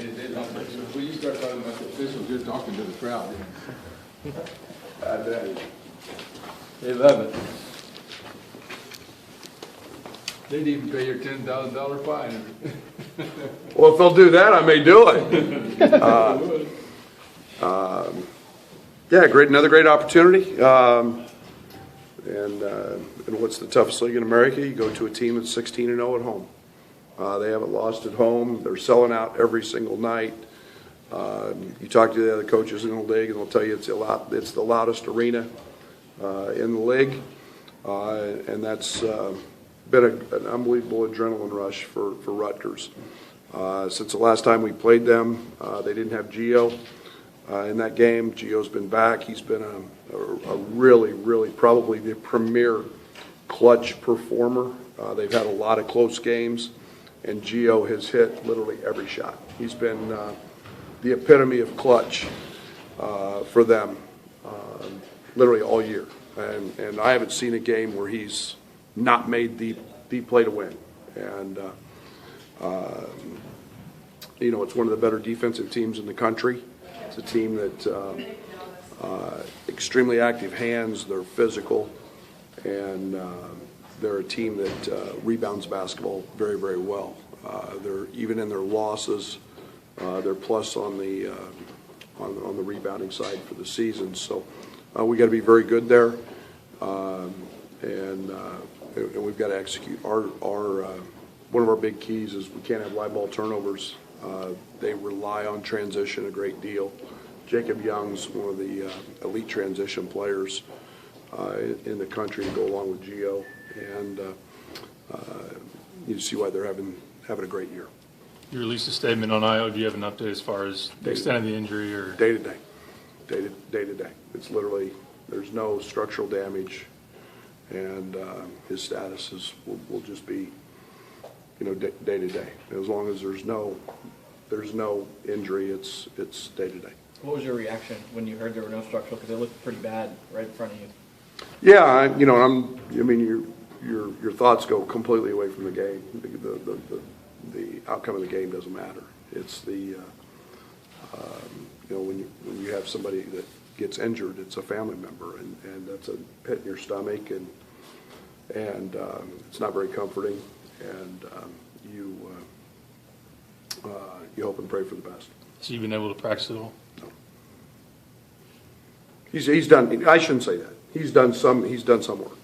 When you start talking about the officials, you're talking to the crowd. I bet. They love it. They'd even pay your $10,000 fine. Well, if they'll do that, I may do it. Yeah, another great opportunity. And what's the toughest league in America? You go to a team that's 16-0 at home. They haven't lost at home. They're selling out every single night. You talk to the other coaches in the league, and they'll tell you it's the loudest arena in the league, and that's been an unbelievable adrenaline rush for Rutgers. Since the last time we played them, they didn't have Gio in that game. Gio's been back. He's been a really probably the premier clutch performer. They've had a lot of close games, and Gio has hit literally every shot. He's been the epitome of clutch for them literally all year. And I haven't seen a game where he's not made the play to win. And, it's one of the better defensive teams in the country. It's a team that extremely active hands. They're physical, and they're a team that rebounds basketball very, very well. They're even in their losses. They're plus on the rebounding side for the season. So we got to be very good there, and we've got to execute. One of our big keys is we can't have live ball turnovers. They rely on transition a great deal. Jacob Young's one of the elite transition players in the country to go along with Gio, and you see why they're having a great year. You released a statement on Io. Do you have an update as far as the extent of the injury? Or day to day. It's literally, there's no structural damage, and his status will just be, day to day. As long as there's no injury, it's day to day. What was your reaction when you heard there were no structural? Because it looked pretty bad right in front of you. Yeah, your thoughts go completely away from the game. The outcome of the game doesn't matter. It's when you have somebody that gets injured, it's a family member, and that's a pit in your stomach, and it's not very comforting, and you hope and pray for the best. So you've been able to practice at all? No. He's done. I shouldn't say that. He's done some work.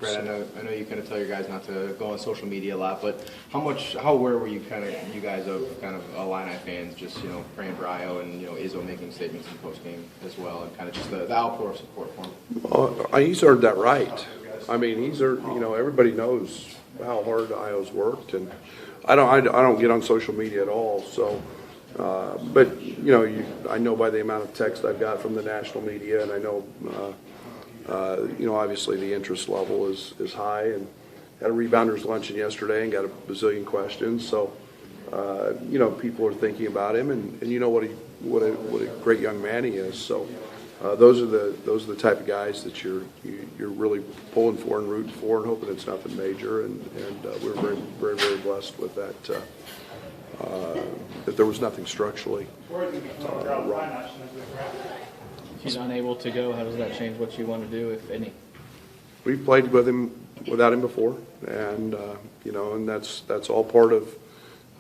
Brett, I know you kind of tell your guys not to go on social media a lot, but how aware were you guys of kind of Illini fans just praying for Io and Izzo making statements in post game as well, and kind of just the outpour of support for him? Well, he's earned that right. I mean, everybody knows how hard Io's worked, and I don't get on social media at all. So, but I know by the amount of text I've got from the national media, and I know. Obviously the interest level is high, and had a rebounders luncheon yesterday and got a bazillion questions. So, people are thinking about him, and what a great young man he is. So, those are the type of guys that you're really pulling for and rooting for and hoping it's nothing major. And we're very, very, very blessed with that. That there was nothing structurally wrong. He's unable to go. How does that change what you want to do, if any? We've played without him before, and and that's all part of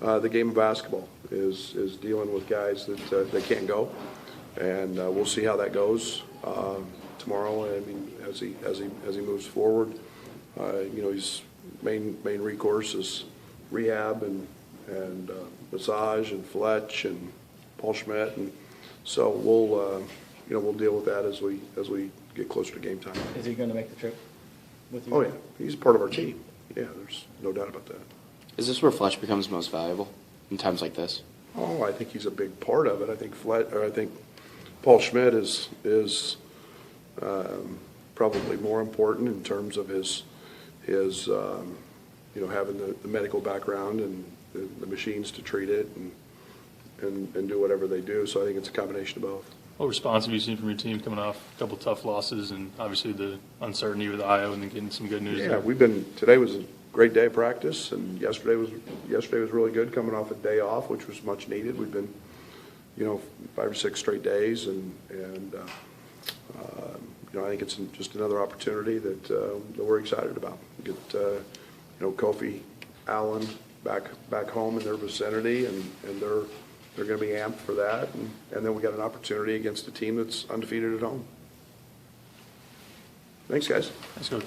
the game of basketball is dealing with guys that they can't go, and we'll see how that goes tomorrow. I mean, as he moves forward, his main recourse is rehab and massage and Fletch and Paul Schmidt, and so we'll deal with that as we get closer to game time. Is he going to make the trip with you? Oh yeah, he's part of our team. Yeah, there's no doubt about that. Is this where Fletch becomes most valuable in times like this? Oh, I think he's a big part of it. I think Paul Schmidt is probably more important in terms of his having the medical background and the machines to treat it and do whatever they do. So I think it's a combination of both. What response have you seen from your team coming off a couple tough losses and obviously the uncertainty with Io and then getting some good news? Yeah, today was great day of practice, and yesterday was really good, coming off a day off, which was much needed. We've been, 5 or 6 straight days, and I think it's just another opportunity that we're excited about. Get Kofi, Allen back home in their vicinity, and they're going to be amped for that, and then we got an opportunity against a team that's undefeated at home. Thanks, guys. Thanks, Coach.